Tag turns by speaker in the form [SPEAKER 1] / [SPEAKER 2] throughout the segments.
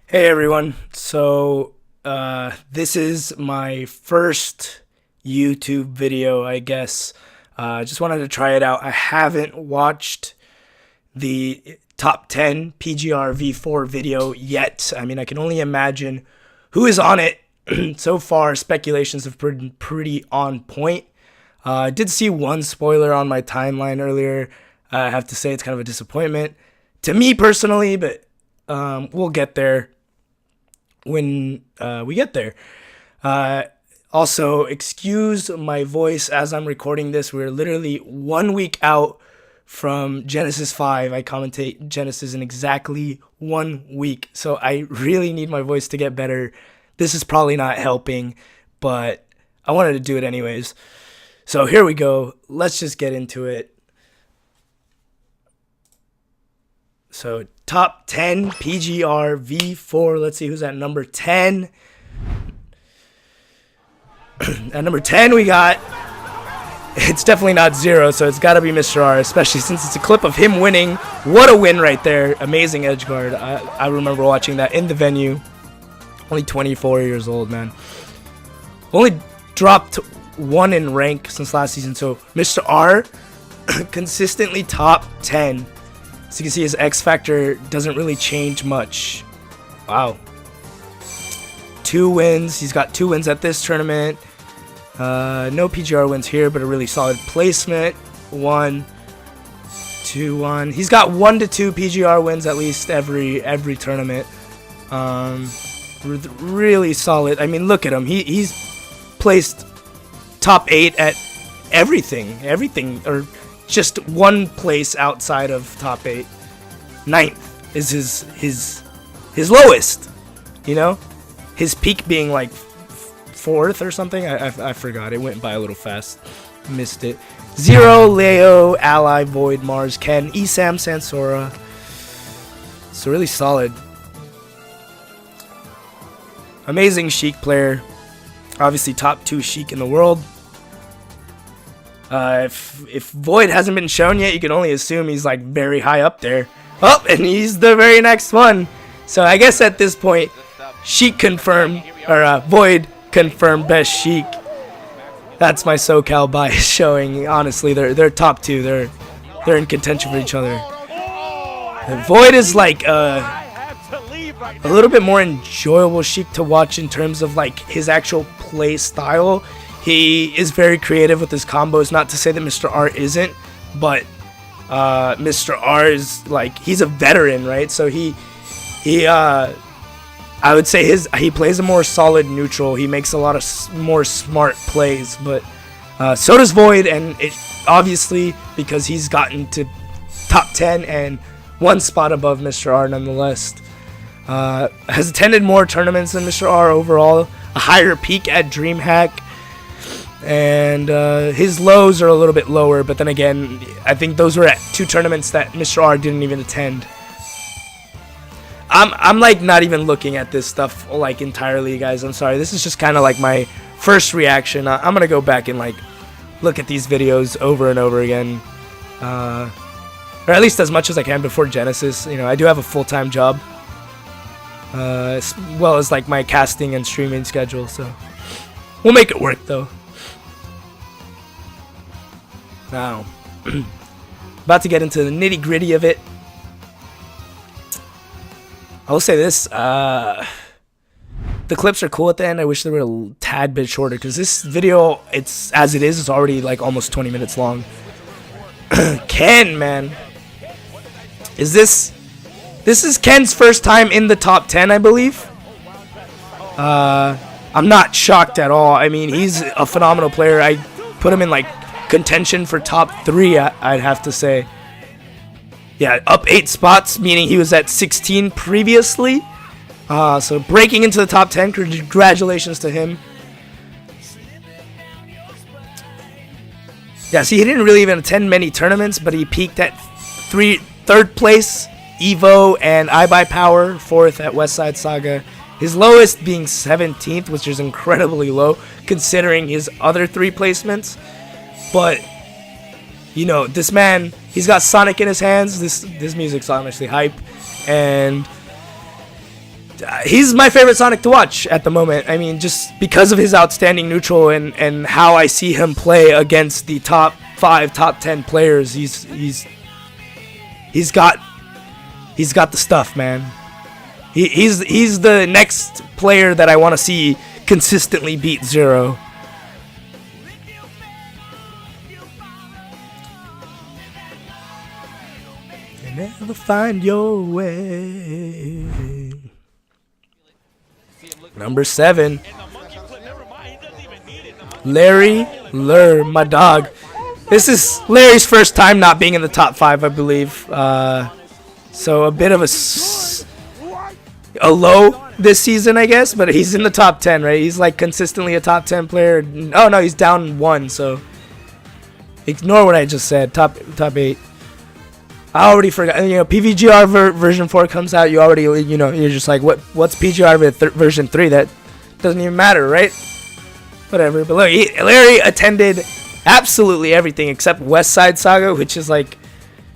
[SPEAKER 1] Hey everyone. This is my first YouTube video, I guess. Just wanted to try it out. I haven't watched the top 10 PGR V4 video yet. I mean, I can only imagine who is on it. So far, speculations have been pretty on point. I did see one spoiler on my timeline earlier. I have to say it's kind of a disappointment to me personally, but we'll get there when we get there. Also, excuse my voice as I'm recording this. We're literally 1 week out from Genesis 5. I commentate Genesis in exactly 1 week. So I really need my voice to get better. This is probably not helping, but I wanted to do it anyways. So here we go. Let's just get into it. So top 10 PGR V4. Let's see who's at number 10. At number 10 we got, it's definitely not Zero, so it's got to be Mr. R, especially since it's a clip of him winning. What a win right there. Amazing edge guard. I remember watching that in the venue. Only 24 years old, man. Only dropped one in rank since last season, so Mr. R consistently top 10. So you can see his X factor doesn't really change much. Wow. 2 wins. He's got 2 wins at this tournament. No PGR wins here, but a really solid placement. 1, 2, 1. He's got 1 to 2 PGR wins at least every tournament. Really solid. I mean, look at him. He's placed top 8 at everything, or just one place outside of top 8. 9th is his lowest, you know, his peak being like 4th or something. I forgot, it went by a little fast, missed it. Zero, Leo, Ally, Void, Mars, Ken, Esam, Sansora. So really solid. Amazing Sheik player, obviously top 2 Sheik in the world. If Void hasn't been shown yet, you can only assume he's like very high up there. Oh, and he's the very next one. So I guess at this point, Sheik confirmed, or Void confirmed best Sheik. That's my SoCal bias showing. Honestly, they're top 2. They're in contention for each other. And Void is like a little bit more enjoyable Sheik to watch in terms of like his actual play style. He is very creative with his combos. Not to say that Mr. R isn't, but Mr. R is like, he's a veteran, right? So I would say he plays a more solid neutral. He makes a lot of more smart plays, but so does Void, and it obviously because he's gotten to top 10 and 1 spot above Mr. R nonetheless. Has attended more tournaments than Mr. R overall, a higher peak at DreamHack. And his lows are a little bit lower, but then again, I think those were at 2 tournaments that Mr. R didn't even attend. I'm like not even looking at this stuff like entirely, guys. I'm sorry. This is just kind of like my first reaction. I'm gonna go back and like look at these videos over and over again, or at least as much as I can before Genesis. You know, I do have a full-time job, as well as like my casting and streaming schedule, so we'll make it work though. Now, about to get into the nitty gritty of it. I will say this, the clips are cool at the end. I wish they were a tad bit shorter, because this video, it's as it is, it's already like almost 20 minutes long. Ken, man. This is Ken's first time in the top 10, I believe. I'm not shocked at all. I mean, he's a phenomenal player. I put him in like contention for top 3, I'd have to say. Yeah, up 8 spots, meaning he was at 16 previously. So breaking into the top 10, congratulations to him. Yeah, see, he didn't really even attend many tournaments, but he peaked at 3rd place, Evo and iBuyPower, 4th at Westside Saga. His lowest being 17th, which is incredibly low considering his other 3 placements. But you know, this man, he's got Sonic in his hands. This music's honestly hype, and he's my favorite Sonic to watch at the moment. I mean, just because of his outstanding neutral and how I see him play against the top 5, top 10 players. He's got the stuff, man. He's the next player that I want to see consistently beat Zero. You never find your way. Number 7. Larry Lur, my dog. This is Larry's first time not being in the top 5, I believe. So a bit of a low this season, I guess, but he's in the top 10, right? He's like consistently a top 10 player. Oh no, he's down 1, so ignore what I just said. Top 8. I already forgot. You know, PVGR version 4 comes out. You already, you know, you're just like, what's PGR version 3? That doesn't even matter, right? Whatever. But look, Larry attended absolutely everything except West Side Saga, which is like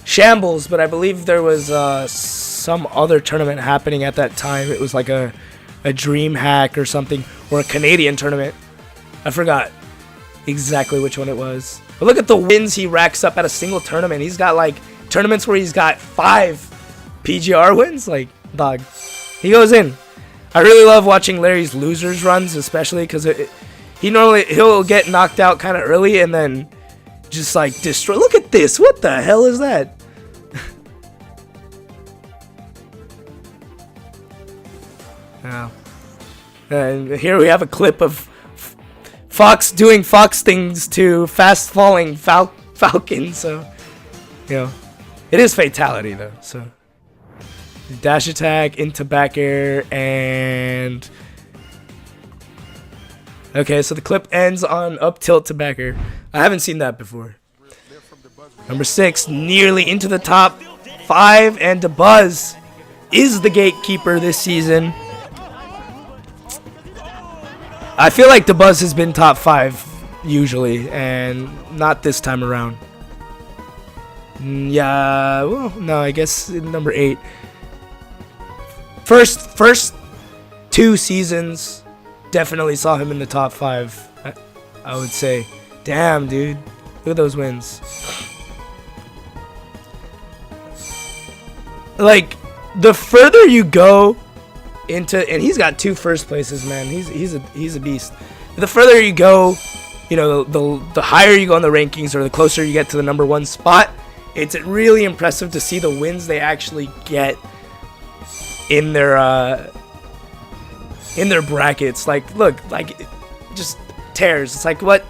[SPEAKER 1] shambles. But I believe there was some other tournament happening at that time. It was like a Dream Hack or something, or a Canadian tournament. I forgot exactly which one it was. But look at the wins he racks up at a single tournament. He's got like tournaments where he's got 5 PGR wins. Like, dog, he goes in. I really love watching Larry's losers runs, especially because he'll get knocked out kind of early and then just like destroy. Look at this. What the hell is that? Wow. And here we have a clip of Fox doing Fox things to fast falling Falcon. So, you know, it is fatality though. So dash attack into back air, and okay, so the clip ends on up tilt to back air. I haven't seen that before. Number 6, nearly into the top 5, and DeBuzz is the gatekeeper this season. I feel like DeBuzz has been top 5 usually, and not this time around. Yeah, well, no, I guess number 8. First 2 seasons definitely saw him in the top 5. I would say. Damn, dude, look at those wins. Like, the further you go into, and he's got 2 first places, man. He's a beast. The further you go, you know, the higher you go in the rankings, or the closer you get to the number 1 spot. It's really impressive to see the wins they actually get in their brackets. Like, look, like, it just tears. It's like, what?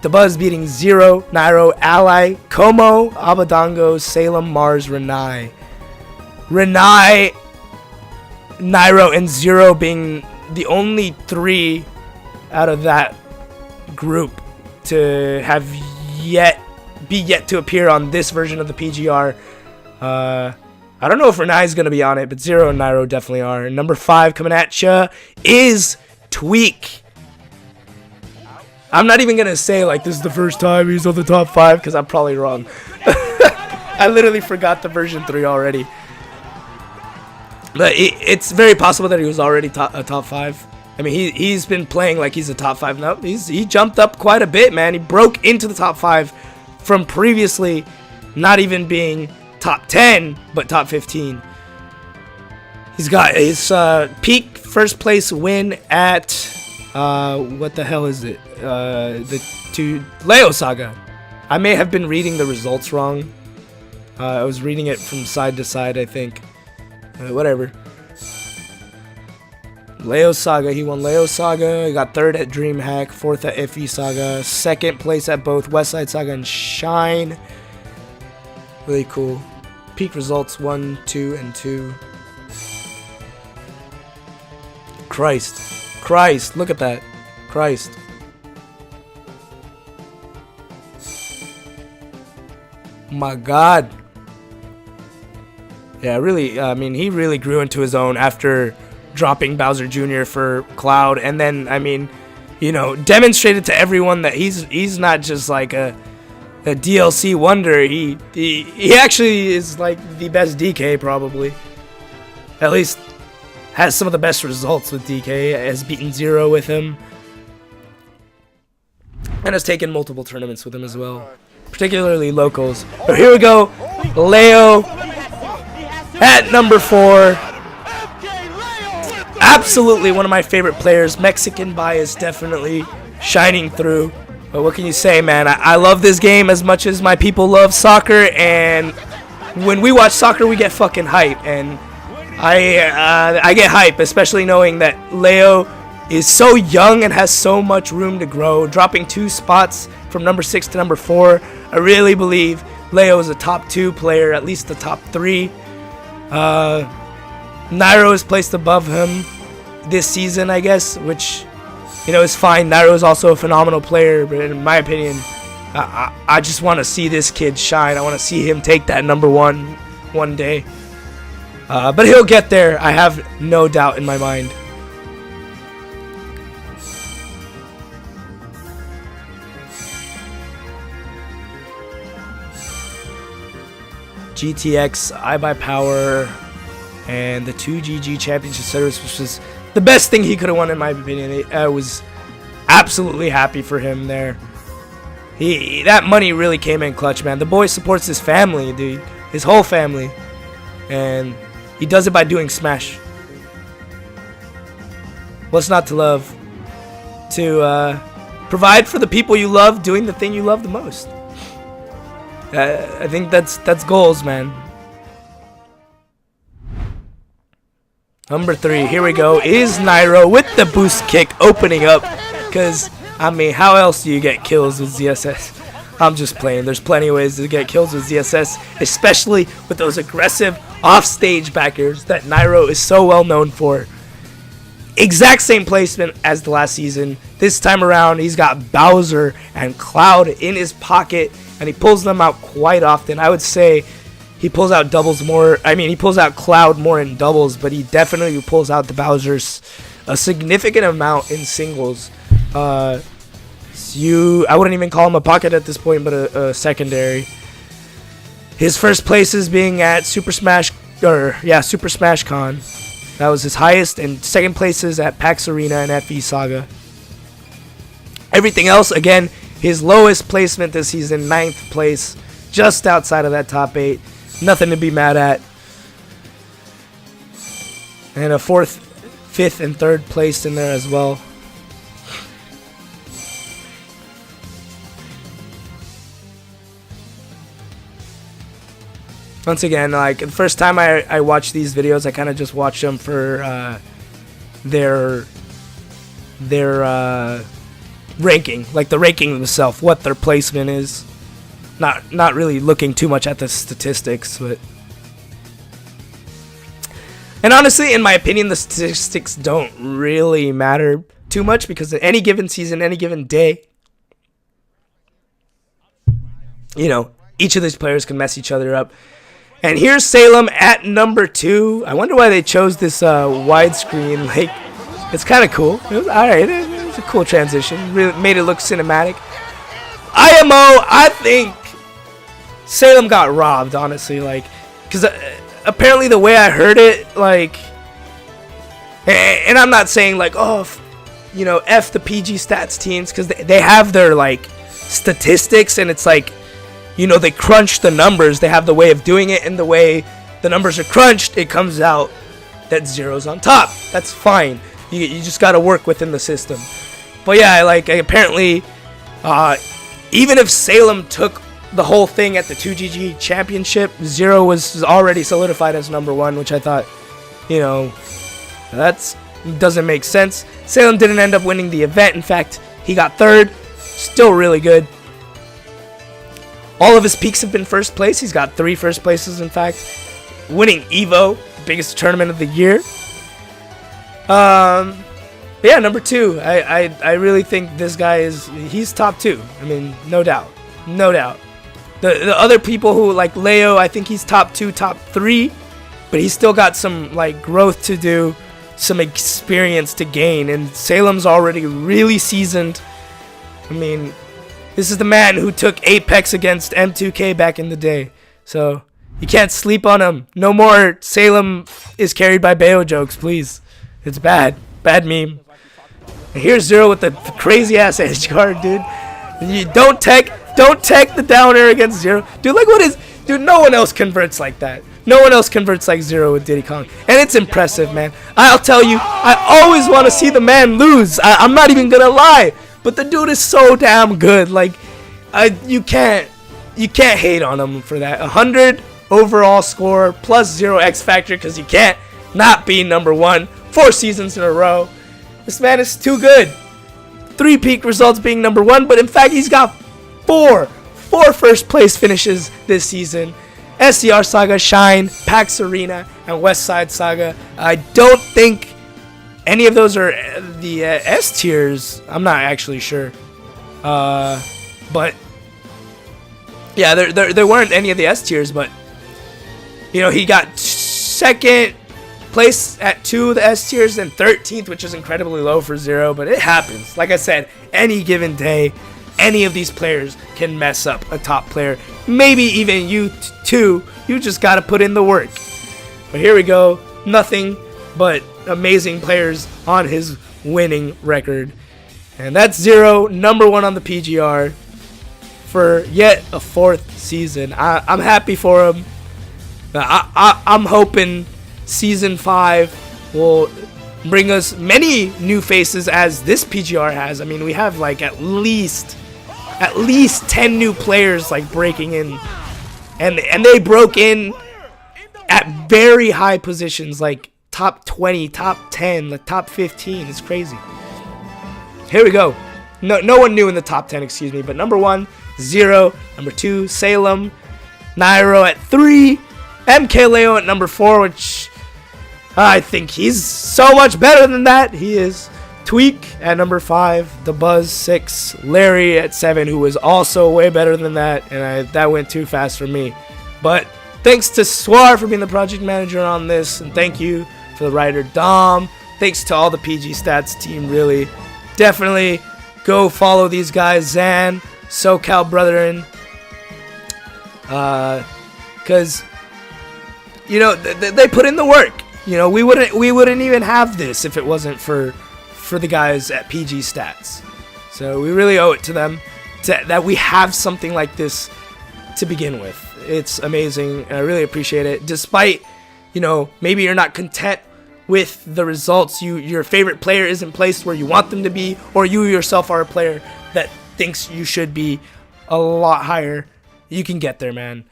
[SPEAKER 1] DeBuzz beating Zero, Nairo, Ally, Como, Abadango, Salem, Mars, Renai, Nairo, and Zero being the only 3 out of that group to have yet to appear on this version of the PGR. I don't know if Renai's going to be on it, but Zero and Nairo definitely are. And number 5 coming at ya is Tweak. I'm not even going to say, like, this is the first time he's on the top 5, because I'm probably wrong. I literally forgot the version 3 already. But it's very possible that he was already top 5. I mean, he's been playing like he's a top 5 now. He jumped up quite a bit, man. He broke into the top 5 from previously not even being top 10, but top 15. He's got his peak first place win at what the hell is it? The Leo Saga. I may have been reading the results wrong. I was reading it from side to side, I think. Whatever. Leo Saga. He won Leo Saga. He got 3rd at DreamHack, 4th at FE Saga, 2nd place at both Westside Saga and Shine. Really cool. Peak results 1, 2, and 2. Christ. Look at that. Christ. My God. Yeah, really, I mean, he really grew into his own after dropping Bowser Jr. for Cloud, and then, I mean, you know, demonstrated to everyone that he's not just like a DLC wonder. He actually is like the best DK, probably. At least has some of the best results with DK, has beaten Zero with him, and has taken multiple tournaments with him as well, particularly locals. But here we go, Leo at number 4. Absolutely one of my favorite players. Mexican bias definitely shining through. But what can you say, man? I love this game as much as my people love soccer, and when we watch soccer, we get fucking hype, and I get hype, especially knowing that Leo is so young and has so much room to grow, dropping 2 spots from number 6 to number 4. I really believe Leo is a top 2 player, at least the top 3. Nairo is placed above him this season, I guess, which, you know, is fine. Nairo is also a phenomenal player, but in my opinion, I just want to see this kid shine. I want to see him take that number 1 one day. But he'll get there, I have no doubt in my mind. GTX, iBuyPower, and the 2GG Championship Service, which was the best thing he could have won in my opinion. I was absolutely happy for him there. That money really came in clutch, man. The boy supports his family, dude. His whole family. And he does it by doing Smash. What's not to love? To provide for the people you love, doing the thing you love the most. I think that's goals, man. Number 3, here we go, is Nairo with the boost kick opening up. Because, I mean, how else do you get kills with ZSS? I'm just playing. There's plenty of ways to get kills with ZSS, especially with those aggressive offstage backers that Nairo is so well known for. Exact same placement as the last season. This time around, he's got Bowser and Cloud in his pocket, and he pulls them out quite often. I would say he pulls out doubles more. I mean, he pulls out Cloud more in doubles, but he definitely pulls out the Bowsers a significant amount in singles. I wouldn't even call him a pocket at this point, but a secondary. His first places being at Super Smash Con. That was his highest, and second places at PAX Arena and FE Saga. Everything else, again, his lowest placement this season, 9th place, just outside of that top 8. Nothing to be mad at. And a 4th, 5th, and 3rd place in there as well. Once again, like, the first time I watched these videos, I kind of just watched them for their ranking, like the ranking themselves, what their placement is. Not really looking too much at the statistics, but, and honestly, in my opinion, the statistics don't really matter too much, because at any given season, any given day, you know, each of these players can mess each other up. And here's Salem at number 2. I wonder why they chose this widescreen. Like, it's kind of cool. It was alright. It was a cool transition. Really made it look cinematic. IMO, I think Salem got robbed, honestly. Like, because apparently the way I heard it, like, and I'm not saying like, oh, you know, F the PG stats teams, because they have their like statistics, and it's like, you know, they crunch the numbers. They have the way of doing it, and the way the numbers are crunched, it comes out that Zero's on top. That's fine. You just got to work within the system. But yeah, like, apparently, even if Salem took the whole thing at the 2GG Championship, Zero was already solidified as number 1, which I thought, you know, that doesn't make sense. Salem didn't end up winning the event. In fact, he got 3rd. Still really good. All of his peaks have been first place. He's got 3 first places, in fact. Winning EVO, the biggest tournament of the year. But yeah, number 2. I really think this guy he's top 2. I mean, no doubt. No doubt. The other people who, like Leo, I think he's top 2, top 3. But he's still got some, like, growth to do. Some experience to gain. And Salem's already really seasoned. I mean, this is the man who took Apex against M2K back in the day. So, you can't sleep on him. No more Salem is carried by Bayo jokes, please. It's bad. Bad meme. And here's Zero with the crazy ass edge guard, dude. You don't tech the down air against Zero. Dude, like what is... Dude, no one else converts like that. No one else converts like Zero with Diddy Kong. And it's impressive, man. I'll tell you, I always want to see the man lose. I'm not even going to lie. But the dude is so damn good. Like, you can't hate on him for that. 100 overall score plus 0 X Factor because you can't not be number 1 4 seasons in a row. This man is too good. 3 peak results being number 1, but in fact he's got 4 first place finishes this season. SCR Saga, Shine, PAX Arena, and West Side Saga. I don't think any of those are the S tiers. I'm not actually sure. But yeah, there weren't any of the S tiers, but you know, he got second place at 2 of the S tiers and 13th, which is incredibly low for Zero, but it happens. Like I said, any given day, any of these players can mess up a top player. Maybe even you too. You just got to put in the work. But here we go. Nothing but amazing players on his winning record. And that's Zero, number 1 on the PGR for yet a 4th season. I'm happy for him. I'm hoping Season 5 will bring us many new faces as this PGR has. I mean, we have like at least 10 new players like breaking in, and they broke in at very high positions, like top 20, top 10, like top 15. It's crazy. Here we go. No one new in the top 10, excuse me, but number 1, Zero, number 2, Salem, Nairo at 3, MK Leo at number 4, which I think he's so much better than that. He is. Tweak at number 5, The Buzz 6, Larry at 7, who was also way better than that, and that went too fast for me. But thanks to Swar for being the project manager on this, and thank you for the writer Dom. Thanks to all the PG Stats team, really. Definitely go follow these guys, Zan, SoCal Brethren, because you know they put in the work. You know, we wouldn't even have this if it wasn't for the guys at PG Stats. So we really owe it to them that we have something like this to begin with. It's amazing, and I really appreciate it. Despite, you know, maybe you're not content with the results, your favorite player isn't placed where you want them to be, or you yourself are a player that thinks you should be a lot higher, you can get there, man.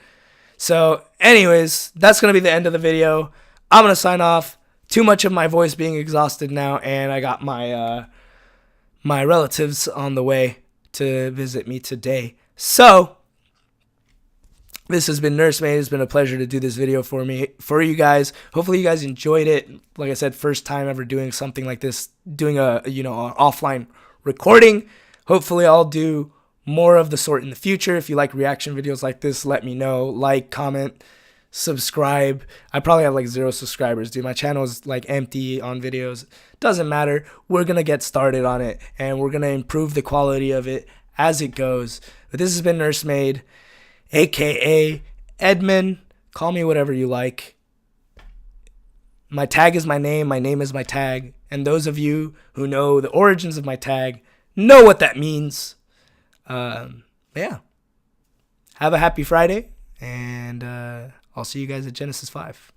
[SPEAKER 1] So anyways, that's going to be the end of the video. I'm going to sign off. Too much of my voice being exhausted now, and I got my my relatives on the way to visit me today. So this has been Nursemaid. It's been a pleasure to do this video for you guys. Hopefully you guys enjoyed it. Like I said, first time ever doing something like this, doing an offline recording. Hopefully I'll do more of the sort in the future. If you like reaction videos like this, let me know. Like, comment, subscribe. I probably have like 0 subscribers, dude. My channel is like empty on videos. Doesn't matter. We're gonna get started on it, and we're gonna improve the quality of it as it goes. But this has been Nursemaid, aka Edmund. Call me whatever you like. My tag is my name is my tag, and those of you who know the origins of my tag know what that means. Yeah, have a happy Friday, and I'll see you guys at Genesis 5.